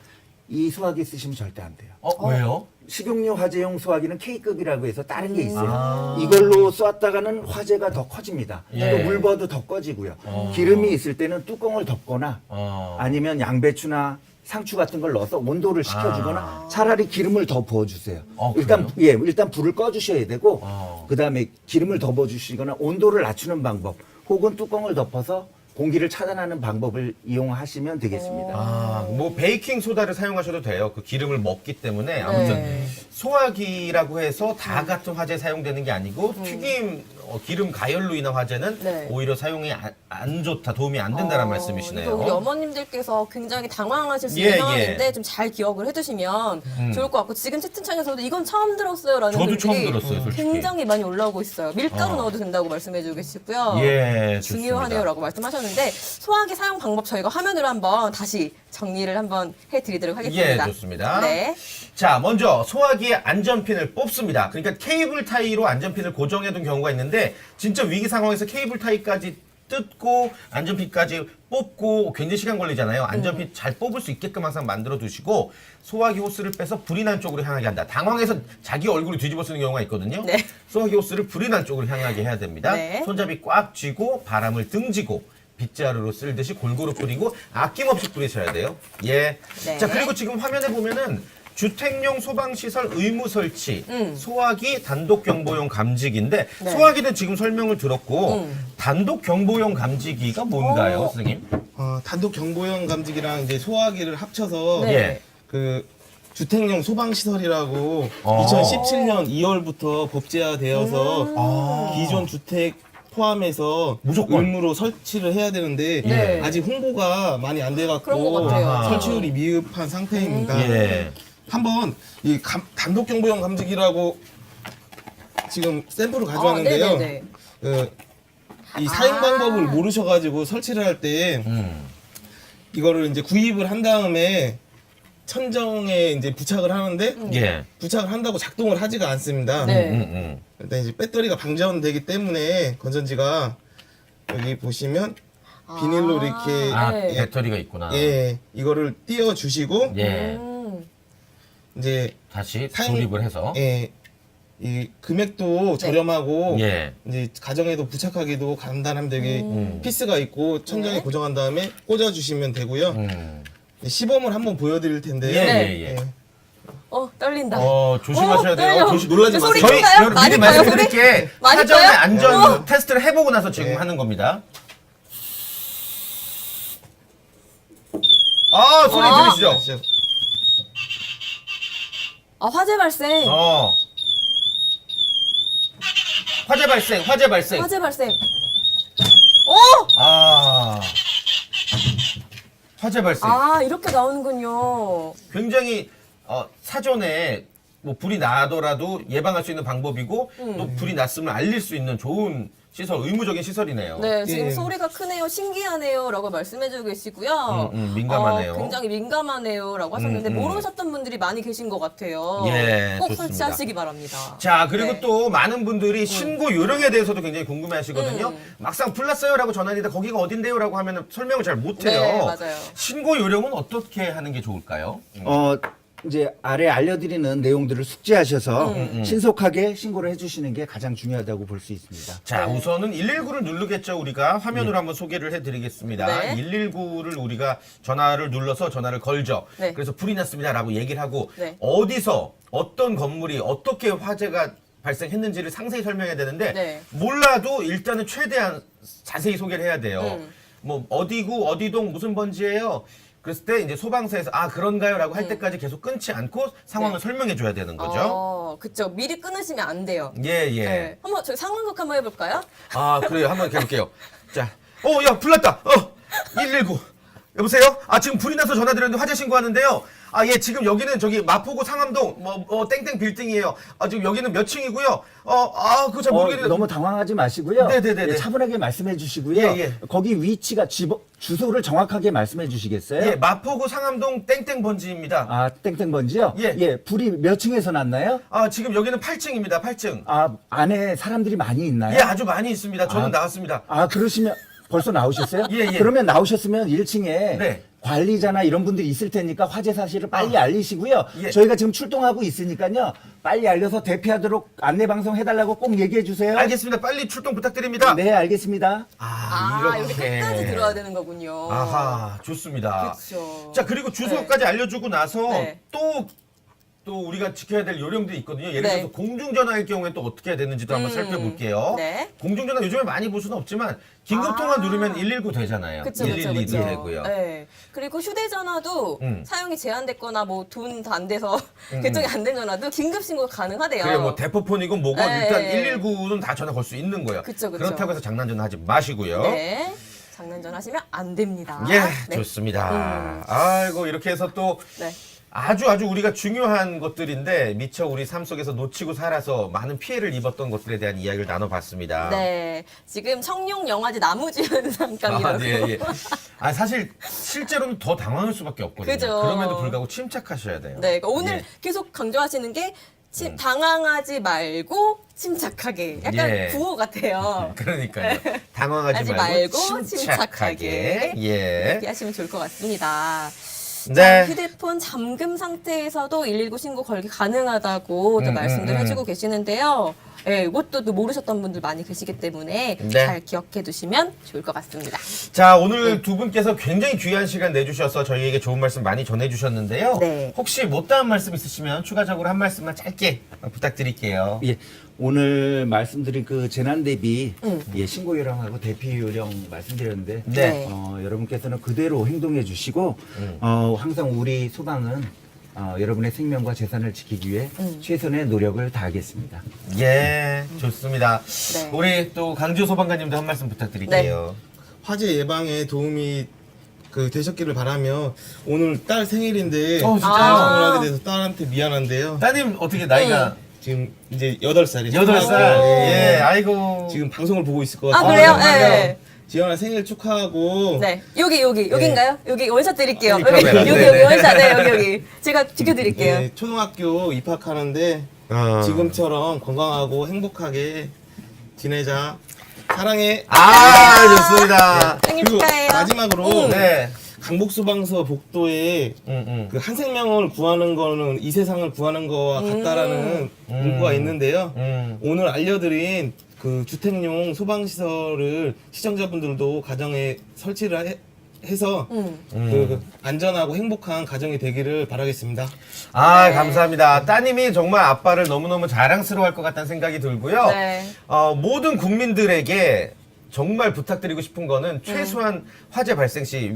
이 소화기 쓰시면 절대 안 돼요. 왜요? 식용유 화재용 소화기는 K급이라고 해서 다른 게 있어요. 아. 이걸로 쐈다가는 화재가 더 커집니다. 예. 또 물버도 더 꺼지고요. 기름이 있을 때는 뚜껑을 덮거나 아니면 양배추나 상추 같은 걸 넣어서 온도를 식혀주거나 차라리 기름을 더 부어주세요. 일단 불을 꺼주셔야 되고 그다음에 기름을 더 부어주시거나 온도를 낮추는 방법 혹은 뚜껑을 덮어서 공기를 차단하는 방법을 이용하시면 되겠습니다. 뭐 베이킹 소다를 사용하셔도 돼요. 그 기름을 먹기 때문에 아무튼 네. 소화기라고 해서 다 같은 화재 사용되는 게 아니고 튀김 기름 가열로 인한 화재는 네. 오히려 사용이 안 좋다, 도움이 안 된다는 말씀이시네요. 이거 우리 어머님들께서 굉장히 당황하실 수 예, 있는 상황인데 예. 좀 잘 기억을 해두시면 좋을 것 같고 지금 채팅창에서도 이건 처음 들었어요라는 저도 글들이 처음 들었어요, 솔직히. 굉장히 많이 올라오고 있어요. 밀가루 넣어도 된다고 말씀해주고 계시고요. 예, 중요하네요라고 말씀하셨는데 소화기 사용 방법 저희가 화면으로 한번 다시 정리를 한번 해드리도록 하겠습니다. 예, 좋습니다. 네. 자, 먼저 소화기의 안전핀을 뽑습니다. 그러니까 케이블 타이로 안전핀을 고정해둔 경우가 있는데 진짜 위기 상황에서 케이블 타이까지 뜯고 안전핀까지 뽑고 굉장히 시간 걸리잖아요. 안전핀 잘 뽑을 수 있게끔 항상 만들어 두시고 소화기 호스를 빼서 불이 난 쪽으로 향하게 한다. 당황해서 자기 얼굴을 뒤집어 쓰는 경우가 있거든요. 네. 소화기 호스를 불이 난 쪽으로 향하게 해야 됩니다. 네. 손잡이 꽉 쥐고 바람을 등지고 빗자루로 쓸듯이 골고루 뿌리고 아낌없이 뿌리셔야 돼요. 예. 네. 자, 그리고 지금 화면에 보면은 주택용 소방시설 의무 설치, 소화기 단독 경보용 감지기인데 네. 소화기는 지금 설명을 들었고 단독 경보용 감지기가 뭔가요, 선생님? 단독 경보용 감지기랑 이제 소화기를 합쳐서 네. 예. 그 주택용 소방시설이라고 어. 2017년 2월부터 법제화되어서 기존 주택 포함해서 무조건. 의무로 설치를 해야 되는데 네. 아직 홍보가 많이 안 그런 것 돼갖고 같아요. 설치율이 미흡한 상태입니다. 예. 한번 이 단독 경보용 감지기라고 지금 샘플을 가져왔는데요. 네네네. 이 사용 방법을 모르셔가지고 설치를 할 때 이거를 이제 구입을 한 다음에 천정에 이제 부착을 하는데 예. 부착을 한다고 작동을 하지가 않습니다. 네. 일단 이제 배터리가 방전되기 때문에 건전지가 여기 보시면 비닐로 이렇게 네. 배터리가 있구나. 예 이거를 띄워 주시고 예. 이제 다시 사용- 조립을 해서. 예 이 금액도 저렴하고 예. 이제 가정에도 부착하기도 간단하면 되게 피스가 있고 천장에 네. 고정한 다음에 꽂아 주시면 되고요. 시범을 한번 보여드릴 텐데요. 예, 네. 예, 예. 떨린다. 조심하셔야 돼요. 떨려. 놀라지 마세요. 소리 저희 커요? 미리 많이 커요, 말씀드릴게 소리? 많이 사전에 커요? 안전 테스트를 해보고 나서 지금 하는 겁니다. 아, 소리 들리시죠? 아, 화재 발생. 화재 발생, 화재 발생. 화재 발생. 아. 화재 발생. 아, 이렇게 나오는군요. 굉장히 사전에 뭐 불이 나더라도 예방할 수 있는 방법이고 또 불이 났음을 알릴 수 있는 좋은 시설, 의무적인 시설이네요. 네, 지금 예. 소리가 크네요, 신기하네요라고 말씀해주고 계시고요. 민감하네요. 굉장히 민감하네요라고 하셨는데 모르셨던 분들이 많이 계신 것 같아요. 예, 꼭 좋습니다. 설치하시기 바랍니다. 자, 그리고 네. 또 많은 분들이 신고 요령에 대해서도 굉장히 궁금해 하시거든요. 막상 불 났어요라고 전화했는데 거기가 어딘데요라고 하면 설명을 잘 못해요. 네, 맞아요. 신고 요령은 어떻게 하는 게 좋을까요? 이제 아래 알려드리는 내용들을 숙지하셔서 신속하게 신고를 해주시는 게 가장 중요하다고 볼 수 있습니다. 자, 네. 우선은 119를 누르겠죠. 우리가 화면으로 한번 소개를 해드리겠습니다. 네. 119를 우리가 전화를 눌러서 전화를 걸죠. 네. 그래서 불이 났습니다라고 얘기를 하고 네. 어디서 어떤 건물이 어떻게 화재가 발생했는지를 상세히 설명해야 되는데 네. 몰라도 일단은 최대한 자세히 소개를 해야 돼요. 뭐 어디구 어디동 무슨 번지예요. 그랬을 때 이제 소방서에서 아 그런가요라고 할 때까지 계속 끊지 않고 상황을 네. 설명해 줘야 되는 거죠. 그쵸. 미리 끊으시면 안 돼요. 예, 예. 네. 한번 저희 상황극 한번 해볼까요? 아, 그래요. 한번 해볼게요. 자, 야, 불 났다. 119. 여보세요? 아, 지금 불이 나서 전화드렸는데 화재 신고하는데요. 아, 예, 지금 여기는 저기 마포구 상암동, 땡땡 빌딩이에요. 아, 지금 여기는 몇 층이고요. 그거 잘 모르겠는데. 너무 당황하지 마시고요. 네네네네. 예, 차분하게 말씀해 주시고요. 예, 예. 거기 위치가 주소를 정확하게 말씀해 주시겠어요? 예, 마포구 상암동 땡땡 번지입니다. 아, 땡땡번지요? 예. 불이 몇 층에서 났나요? 아, 지금 여기는 8층입니다. 8층. 아, 안에 사람들이 많이 있나요? 예, 아주 많이 있습니다. 저는 나왔습니다. 아, 그러시면 벌써 나오셨어요? 예, 예. 그러면 나오셨으면 1층에 네. 관리자나 이런 분들이 있을 테니까 화재 사실을 빨리 알리시고요. 예. 저희가 지금 출동하고 있으니까요. 빨리 알려서 대피하도록 안내 방송 해달라고 꼭 얘기해 주세요. 알겠습니다. 빨리 출동 부탁드립니다. 네, 알겠습니다. 여기 끝까지 들어야 되는 거군요. 아하, 좋습니다. 그쵸. 자, 그리고 주소까지 알려주고 나서 네. 또 우리가 지켜야 될 요령들이 있거든요. 예를 네. 들어서 공중전화일 경우에 또 어떻게 해야 되는지도 한번 살펴볼게요. 네. 공중전화 요즘에 많이 볼 수는 없지만 긴급통화 누르면 119 되잖아요. 그쵸, 112도 그쵸. 되고요. 네. 그리고 휴대전화도 사용이 제한됐거나 뭐 돈 다 안 돼서 결정이 안 된 전화도 긴급 신고가 가능하대요. 그래 뭐 대포폰이건 뭐건 네. 일단 119는 다 전화 걸 수 있는 거예요. 그쵸. 그렇다고 해서 장난전화 하지 마시고요. 네. 장난전 하시면 안 됩니다. 예, 네. 좋습니다. 아이고 이렇게 해서 또 네. 아주 우리가 중요한 것들인데 미처 우리 삶 속에서 놓치고 살아서 많은 피해를 입었던 것들에 대한 이야기를 나눠봤습니다. 네. 지금 청룡 영화제 나무주연 상감이라고. 예. 아 사실 실제로는 더 당황할 수밖에 없거든요. 그죠. 그럼에도 불구하고 침착하셔야 돼요. 네. 그러니까 오늘 예. 계속 강조하시는 게 당황하지 말고 침착하게. 약간 예. 구호 같아요. 그러니까요. 당황하지 하지 말고, 말고 침착하게. 예. 이렇게 하시면 좋을 것 같습니다. 네. 자, 휴대폰 잠금 상태에서도 119 신고 걸기 가능하다고 또 말씀들 해주고 계시는데요. 네, 이것도 또 모르셨던 분들 많이 계시기 때문에 네. 잘 기억해 두시면 좋을 것 같습니다. 자, 오늘 두 분께서 굉장히 귀한 시간 내주셔서 저희에게 좋은 말씀 많이 전해주셨는데요. 네. 혹시 못다한 말씀 있으시면 추가적으로 한 말씀만 짧게 부탁드릴게요. 예, 오늘 말씀드린 그 재난 대비 신고 요령하고 대피 요령 말씀드렸는데 네. 여러분께서는 그대로 행동해 주시고 항상 우리 소방은 여러분의 생명과 재산을 지키기 위해 최선의 노력을 다하겠습니다. 예, 좋습니다. 네. 우리 또 강지호 소방관님도 한 말씀 부탁드릴게요. 화재 예방에 도움이 되셨기를 바라며 오늘 딸 생일인데 진짜요? 방송을 하게 돼서 딸한테 미안한데요. 따님 어떻게 나이가 지금 이제 8살이죠. 8살? 예, 아이고. 지금 방송을 보고 있을 것 아, 같아요. 그래요? 정말요? 네. 지연아 생일 축하하고 네. 여기인가요? 여기 원샷 드릴게요. 이 카메라. 여기 네네. 원샷. 네, 여기. 제가 지켜드릴게요. 네, 초등학교 입학하는데 지금처럼 건강하고 행복하게 지내자. 사랑해. 좋습니다. 생일 그리고 축하해요. 마지막으로 네. 강북소방서 복도에 그 한 생명을 구하는 거는 이 세상을 구하는 거와 같다라는 문구가 있는데요. 오늘 알려드린 그 주택용 소방시설을 시청자분들도 가정에 설치를 해서 그 안전하고 행복한 가정이 되기를 바라겠습니다. 감사합니다. 따님이 정말 아빠를 너무너무 자랑스러워할 것 같다는 생각이 들고요. 네. 모든 국민들에게 정말 부탁드리고 싶은 거는 최소한 화재 발생 시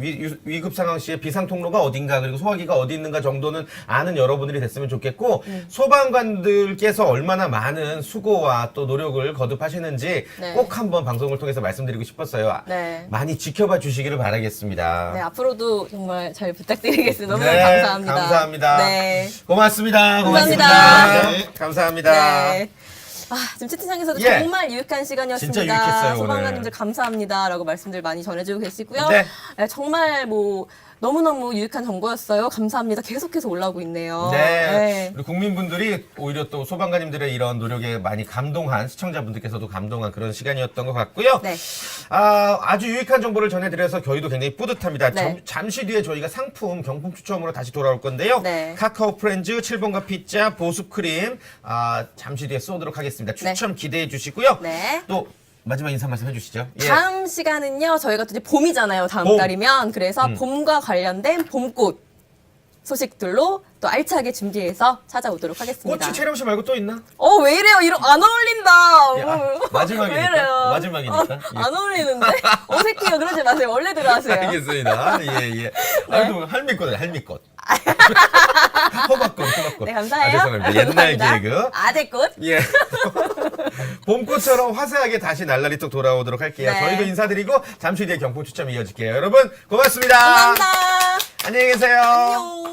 위급 상황 시에 비상 통로가 어딘가 그리고 소화기가 어디 있는가 정도는 아는 여러분들이 됐으면 좋겠고 소방관들께서 얼마나 많은 수고와 또 노력을 거듭하시는지 네. 꼭 한번 방송을 통해서 말씀드리고 싶었어요. 네. 많이 지켜봐 주시기를 바라겠습니다. 네, 앞으로도 정말 잘 부탁드리겠습니다. 너무 네, 감사합니다. 감사합니다. 네. 고맙습니다. 고맙습니다. 감사합니다. 네, 감사합니다. 네. 지금 채팅창에서도 예. 정말 유익한 시간이었습니다. 진짜 유익했어요, 소방관님들 오늘. 감사합니다라고 말씀들 많이 전해주고 계시고요. 네. 정말 뭐 너무너무 유익한 정보였어요. 감사합니다. 계속해서 올라오고 있네요. 네. 우리 국민분들이 오히려 또 소방관님들의 이런 노력에 많이 감동한 시청자분들께서도 감동한 그런 시간이었던 것 같고요. 네. 아주 유익한 정보를 전해드려서 저희도 굉장히 뿌듯합니다. 네. 잠시 뒤에 저희가 상품, 경품 추첨으로 다시 돌아올 건데요. 네. 카카오 프렌즈 7번가 피자, 보습크림 잠시 뒤에 쏘도록 하겠습니다. 추첨 기대해 주시고요. 네. 또 마지막 인사 말씀 해주시죠. 예. 다음 시간은요. 저희가 또 이제 봄이잖아요. 다음 봄. 달이면. 그래서 봄과 관련된 봄꽃 소식들로 또 알차게 준비해서 찾아오도록 하겠습니다. 꽃이 채령 씨 말고 또 있나? 왜 이래요? 안 어울린다. 마지막이니까. 왜 이래요? 마지막이니까. 예. 안 어울리는데? 어색해요. 그러지 마세요. 원래 들어가세요. 알겠습니다. 예. 아이고, 할미꽃, 할미꽃. 호박꽃. 네, 감사해요. 죄송합니다. 옛날 감사합니다. 개그. 아재꽃. 예. 봄꽃처럼 화사하게 다시 날라리 또 돌아오도록 할게요. 네. 저희도 인사드리고 잠시 뒤에 경품 추첨 이어질게요. 여러분, 고맙습니다. 감사합니다. 안녕히 계세요. 안녕.